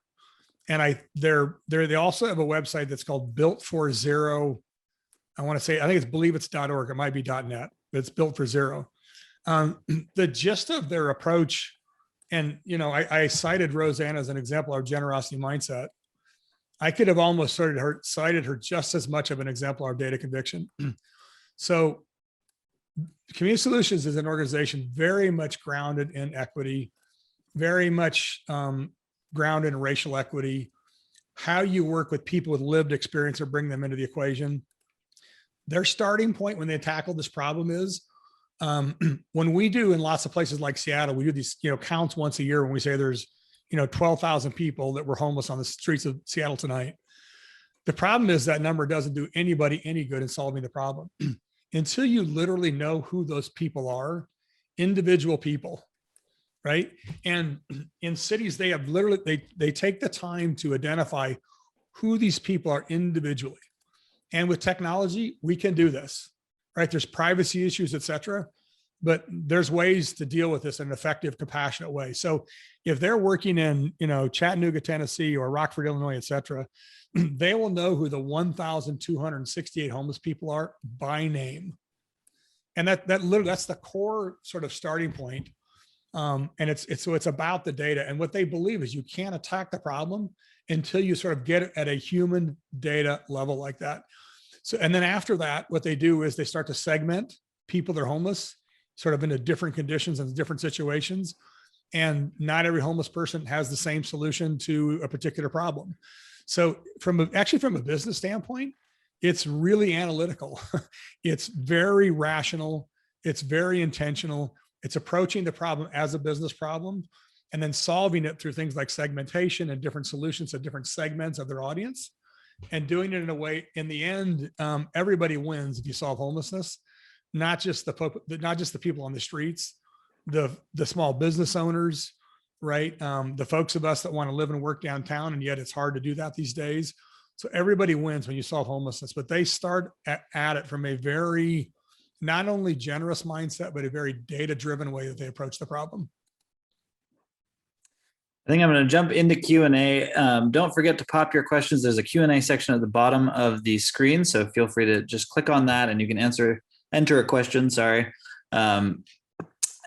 And they also have a website that's called Built for Zero. I think it's believe it's .org. It might be .net, but it's Built for Zero. The gist of their approach, and I cited Roseanne as an example of generosity mindset. I could have almost cited her just as much of an example of data conviction. So Community Solutions is an organization very much grounded in equity, very much grounded in racial equity, how you work with people with lived experience or bring them into the equation. Their starting point when they tackle this problem is, when we do in lots of places like Seattle, we do these, counts once a year when we say there's, 12,000 people that were homeless on the streets of Seattle tonight. The problem is that number doesn't do anybody any good in solving the problem until you literally know who those people are, individual people, right? And in cities, they have literally, they take the time to identify who these people are individually. And with technology, we can do this, right? There's privacy issues, et cetera, but there's ways to deal with this in an effective, compassionate way. So if they're working in, Chattanooga, Tennessee, or Rockford, Illinois, et cetera, they will know who the 1,268 homeless people are by name. And that's the core sort of starting point. And it's about the data. And what they believe is you can't attack the problem until you sort of get it at a human data level like that. So, and then after that, what they do is they start to segment people that are homeless sort of into different conditions and different situations. And not every homeless person has the same solution to a particular problem. So from a business standpoint, it's really analytical. It's very rational. It's very intentional. It's approaching the problem as a business problem and then solving it through things like segmentation and different solutions to different segments of their audience, and doing it in a way, in the end, everybody wins if you solve homelessness, not just the people on the streets, the small business owners, right? The folks of us that want to live and work downtown, and yet it's hard to do that these days. So everybody wins when you solve homelessness, but they start at it from a very, not only generous mindset, but a very data-driven way that they approach the problem. I think I'm going to jump into Q&A. Don't forget to pop your questions. There's a Q&A section at the bottom of the screen, so feel free to just click on that and you can enter a question. Sorry. I'll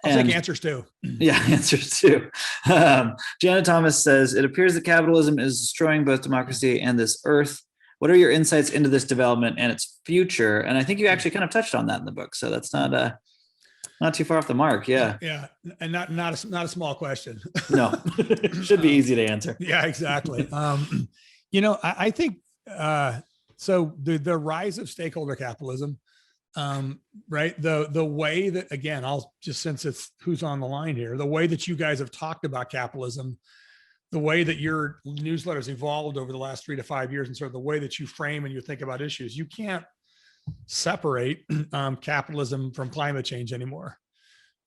take answers too. Yeah, answers too. Janet Thomas says, it appears that capitalism is destroying both democracy and this earth. What are your insights into this development and its future? And I think you actually kind of touched on that in the book, so that's not too far off the mark. Yeah. Yeah. And not a small question. No, should be easy to answer. Yeah, exactly. I think, so the rise of stakeholder capitalism, right. The way that, again, since it's who's on the line here, the way that you guys have talked about capitalism, the way that your newsletters evolved over the last 3 to 5 years, and sort of the way that you frame and you think about issues, you can't separate capitalism from climate change anymore,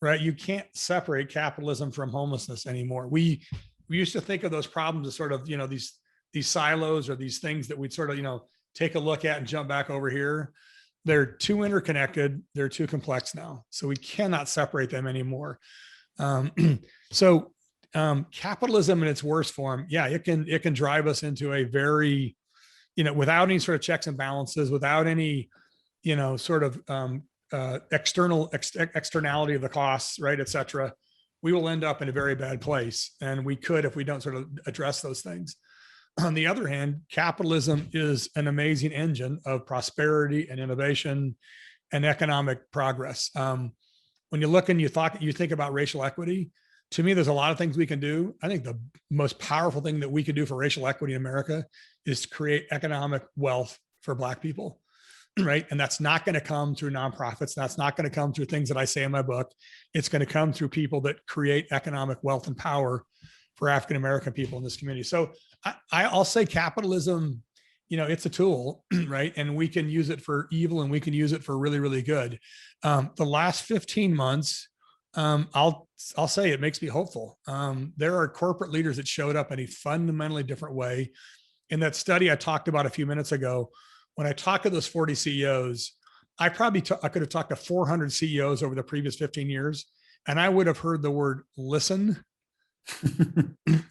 right? You can't separate capitalism from homelessness anymore. We used to think of those problems as sort of, these silos or these things that we'd sort of, take a look at and jump back over here. They're too interconnected. They're too complex now. So we cannot separate them anymore. Capitalism in its worst form, yeah, it can drive us into a very, without any sort of checks and balances, without any, sort of externality of the costs, right, et cetera, we will end up in a very bad place. And we could, if we don't sort of address those things. On the other hand, capitalism is an amazing engine of prosperity and innovation and economic progress. When you look and you think about racial equity, to me, there's a lot of things we can do. I think the most powerful thing that we could do for racial equity in America is to create economic wealth for Black people, right? And that's not going to come through nonprofits. That's not going to come through things that I say in my book. It's going to come through people that create economic wealth and power for African-American people in this community. So I'll say capitalism, it's a tool, right? And we can use it for evil and we can use it for really, really good. The last 15 months, I'll say it makes me hopeful. There are corporate leaders that showed up in a fundamentally different way. In that study I talked about a few minutes ago, when I talked to those 40 CEOs, I could have talked to 400 CEOs over the previous 15 years, and I would have heard the word listen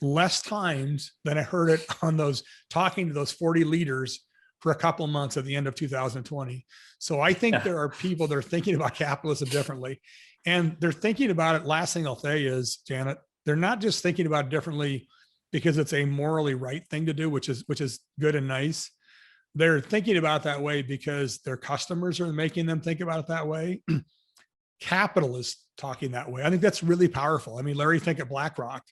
less times than I heard it on talking to those 40 leaders for a couple of months at the end of 2020. So I think there are people that are thinking about capitalism differently, and they're thinking about it. Last thing I'll say is, Janet, they're not just thinking about it differently because it's a morally right thing to do, which is good and nice. They're thinking about it that way because their customers are making them think about it that way. Capital is talking that way. I think that's really powerful. I mean, Larry Fink at BlackRock,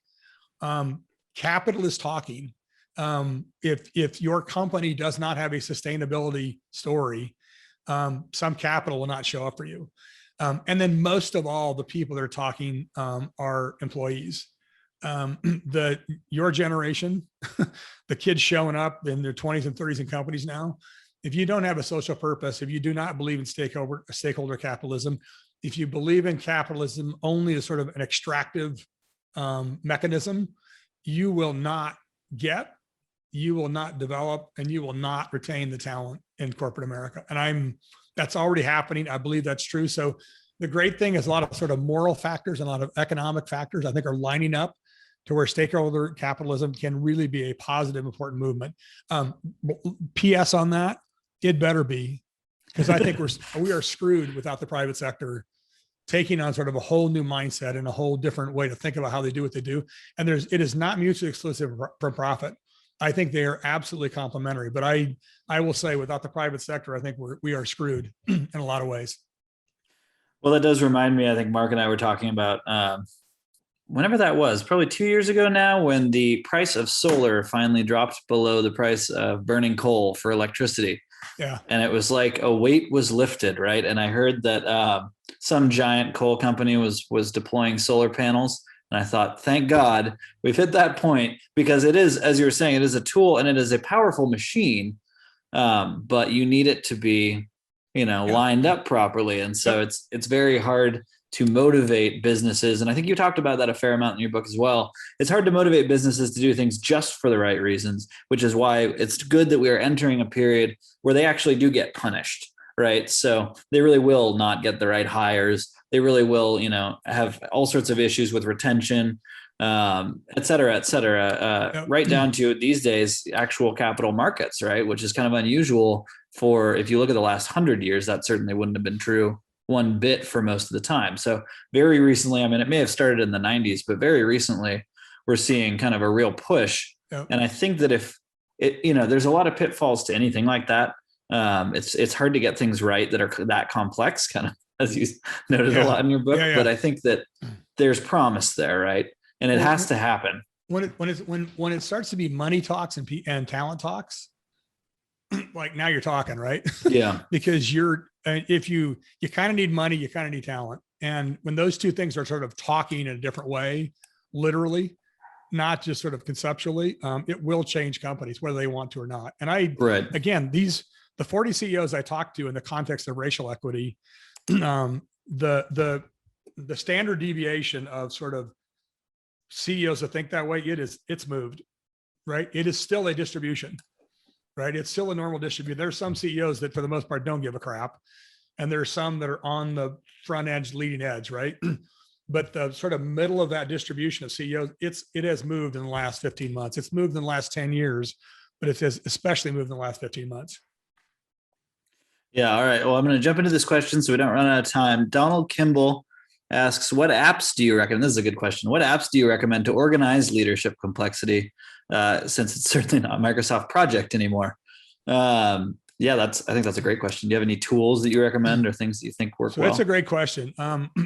capital is talking. If your company does not have a sustainability story, some capital will not show up for you. And then most of all, the people that are talking are employees. Your generation, the kids showing up in their 20s and 30s in companies now, if you don't have a social purpose, if you do not believe in stakeholder capitalism, if you believe in capitalism only as sort of an extractive mechanism, you will not develop, and you will not retain the talent in corporate America. And that's already happening. I believe that's true. So the great thing is a lot of sort of moral factors and a lot of economic factors, I think, are lining up to where stakeholder capitalism can really be a positive, important movement. PS on that, it better be, because I think we are screwed without the private sector taking on sort of a whole new mindset and a whole different way to think about how they do what they do. And it is not mutually exclusive from profit. I think they are absolutely complementary, but I will say without the private sector, I think we are screwed in a lot of ways. Well, that does remind me, I think Mark and I were talking about whenever that was, probably 2 years ago now, when the price of solar finally dropped below the price of burning coal for electricity. Yeah. And it was like a weight was lifted, right? And I heard that some giant coal company was deploying solar panels. And I thought, thank God we've hit that point, because it is, as you were saying, it is a tool and it is a powerful machine, but you need it to be, lined up properly. And so it's very hard to motivate businesses. And I think you talked about that a fair amount in your book as well. It's hard to motivate businesses to do things just for the right reasons, which is why it's good that we are entering a period where they actually do get punished, right? So they really will not get the right hires. They really will, have all sorts of issues with retention, et cetera, right down to these days, actual capital markets, right? Which is kind of unusual for, if you look at the last 100 years, that certainly wouldn't have been true one bit for most of the time. So very recently, I mean, it may have started in the 90s, but very recently we're seeing kind of a real push. Yep. And I think that if it, there's a lot of pitfalls to anything like that. It's hard to get things right that are that complex, kind of, as you noted a lot in your book. But I think that there's promise there, right? And it has to happen. When it starts to be money talks and talent talks, like now you're talking, right? Yeah. Because if you kind of need money, you kind of need talent. And when those two things are sort of talking in a different way, literally, not just sort of conceptually, it will change companies, whether they want to or not. And again, the 40 CEOs I talked to in the context of racial equity, the standard deviation of sort of CEOs that think that way, it's moved, right? It is still a distribution, right? It's still a normal distribution. There's some CEOs that for the most part don't give a crap. And there's some that are on the front edge, leading edge, right? But the sort of middle of that distribution of CEOs, it has moved in the last 15 months. It's moved in the last 10 years, but it has especially moved in the last 15 months. Yeah. All right. Well, I'm going to jump into this question so we don't run out of time. Donald Kimball asks, what apps do you recommend? This is a good question. What apps do you recommend to organize leadership complexity? Since it's certainly not a Microsoft project anymore. Yeah, I think that's a great question. Do you have any tools that you recommend or things that you think work So well? that's a great question.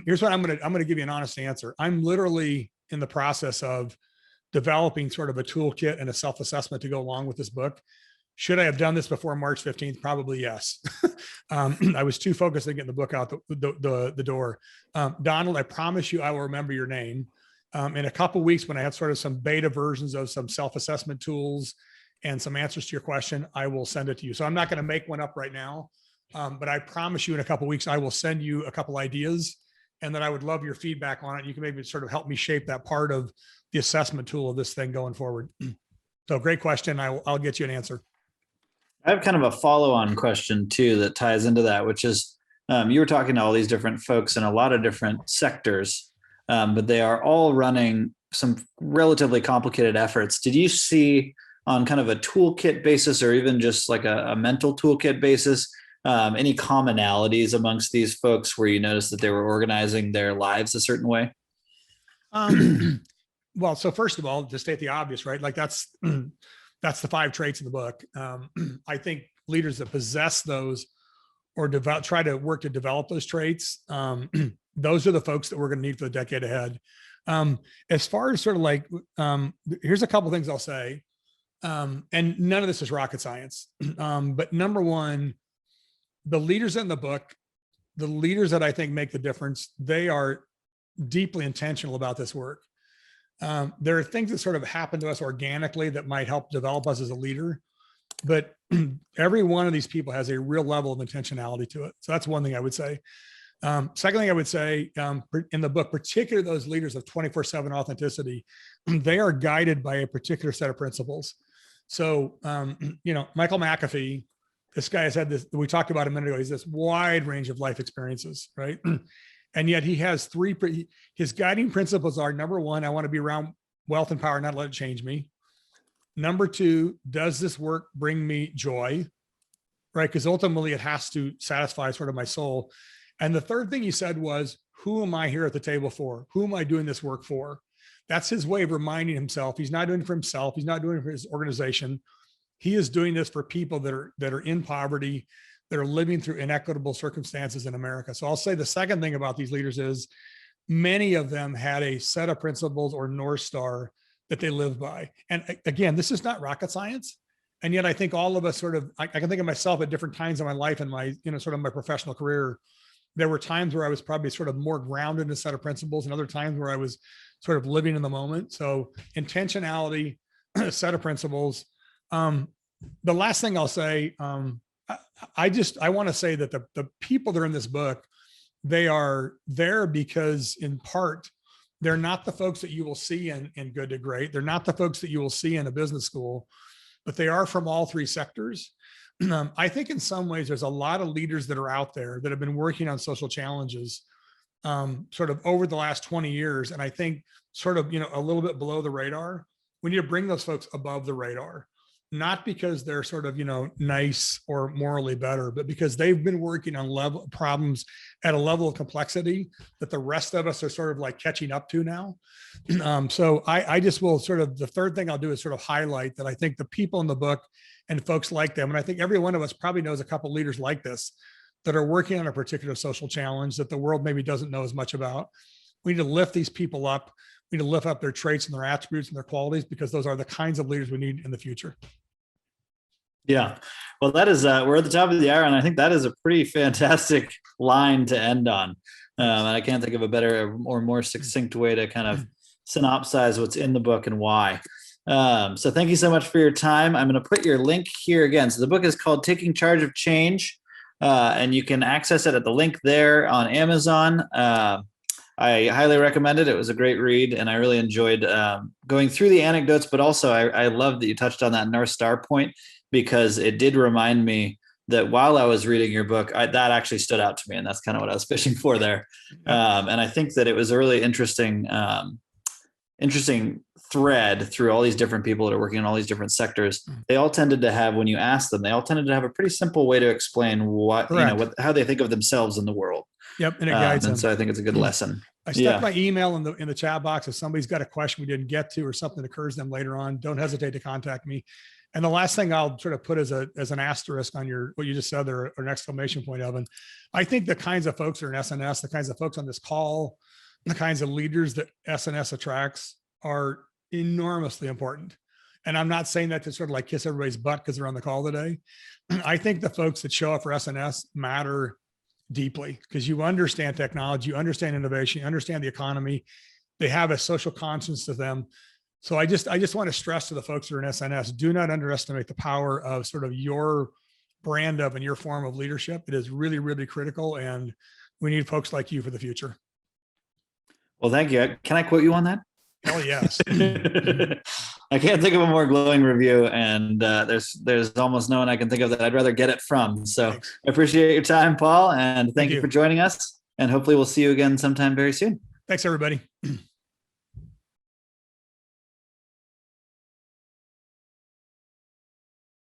Here's what I'm going to give you an honest answer. I'm literally in the process of developing sort of a toolkit and a self-assessment to go along with this book. Should I have done this before March 15th? Probably yes. I was too focused on getting the book out the door. Donald, I promise you I will remember your name. In a couple of weeks, when I have sort of some beta versions of some self-assessment tools and some answers to your question, I will send it to you. So I'm not going to make one up right now, but I promise you in a couple of weeks, I will send you a couple ideas, and then I would love your feedback on it. You can maybe sort of help me shape that part of the assessment tool of this thing going forward. So great question. I'll get you an answer. I have kind of a follow-on question too that ties into that, which is you were talking to all these different folks in a lot of different sectors, but they are all running some relatively complicated efforts. Did you see on kind of a toolkit basis or even just like a mental toolkit basis, any commonalities amongst these folks where you noticed that they were organizing their lives a certain way? Well, so first of all, to state the obvious, right? Like that's the 5 traits in the book. I think leaders that possess those or try to work to develop those traits, those are the folks that we're going to need for the decade ahead. As far as sort of like, here's a couple of things I'll say, and none of this is rocket science. But number one, the leaders in the book, the leaders that I think make the difference, they are deeply intentional about this work. There are things that sort of happen to us organically that might help develop us as a leader, but every one of these people has a real level of intentionality to it. So that's one thing I would say. Second thing I would say, in the book, particularly those leaders of 24/7 authenticity, they are guided by a particular set of principles. So, Michael McAfee, this guy has had this, we talked about a minute ago, he's this wide range of life experiences, right? And yet he has his guiding principles are: number one, I want to be around wealth and power, not let it change me. Number two, does this work bring me joy? Right? Because ultimately it has to satisfy sort of my soul. And the third thing he said was, who am I here at the table for? Who am I doing this work for? That's his way of reminding himself. He's not doing it for himself. He's not doing it for his organization. He is doing this for people that are in poverty, that are living through inequitable circumstances in America. So I'll say the second thing about these leaders is many of them had a set of principles or North Star that they live by. And again, this is not rocket science. And yet I think all of us sort of, I can think of myself at different times in my life and my, sort of my professional career. There were times where I was probably sort of more grounded in a set of principles, and other times where I was sort of living in the moment. So intentionality, a set of principles. The last thing I'll say, I want to say that the people that are in this book, they are there because in part, they're not the folks that you will see in Good to Great. They're not the folks that you will see in a business school, but they are from all 3 sectors. I think in some ways, there's a lot of leaders that are out there that have been working on social challenges sort of over the last 20 years. And I think sort of, a little bit below the radar. We need to bring those folks above the radar, not because they're sort of, nice or morally better, but because they've been working on problems at a level of complexity that the rest of us are sort of like catching up to now. So I just will sort of, the third thing I'll do is sort of highlight that I think the people in the book and folks like them, and I think every one of us probably knows a couple of leaders like this that are working on a particular social challenge that the world maybe doesn't know as much about. We need to lift these people up. We need to lift up their traits and their attributes and their qualities, because those are the kinds of leaders we need in the future. Yeah. Well, that is, we're at the top of the hour, and I think that is a pretty fantastic line to end on. And I can't think of a better or more succinct way to kind of synopsize what's in the book and why. So thank you so much for your time. I'm going to put your link here again. So the book is called Taking Charge of Change, and you can access it at the link there on Amazon. I highly recommend it. It was a great read, and I really enjoyed going through the anecdotes, but also I love that you touched on that North Star point, because it did remind me that while I was reading your book, that actually stood out to me, and that's kind of what I was fishing for there. And I think that it was a really interesting thread through all these different people that are working in all these different sectors. They all tended to have, when you ask them, they all tended to have a pretty simple way to explain how they think of themselves in the world. Yep, and it guides them. So I think it's a good lesson. I stuck Yeah. my email in the chat box. If somebody's got a question we didn't get to or something occurs to them later on, don't hesitate to contact me. And the last thing I'll sort of put as an asterisk on what you just said there, or an exclamation point, Evan. I think the kinds of folks that are in SNS, the kinds of folks on this call, the kinds of leaders that SNS attracts are enormously important. And I'm not saying that to sort of like kiss everybody's butt because they're on the call today. I think the folks that show up for SNS matter deeply because you understand technology, you understand innovation, you understand the economy. They have a social conscience to them. So I just want to stress to the folks that are in SNS, do not underestimate the power of sort of your brand of and your form of leadership. It is really, really critical. And we need folks like you for the future. Well, thank you. Can I quote you on that? Hell yes. I can't think of a more glowing review, and there's almost no one I can think of that I'd rather get it from. So Thanks. I appreciate your time, Paul, and thank you you for joining us. And hopefully we'll see you again sometime very soon. Thanks, everybody.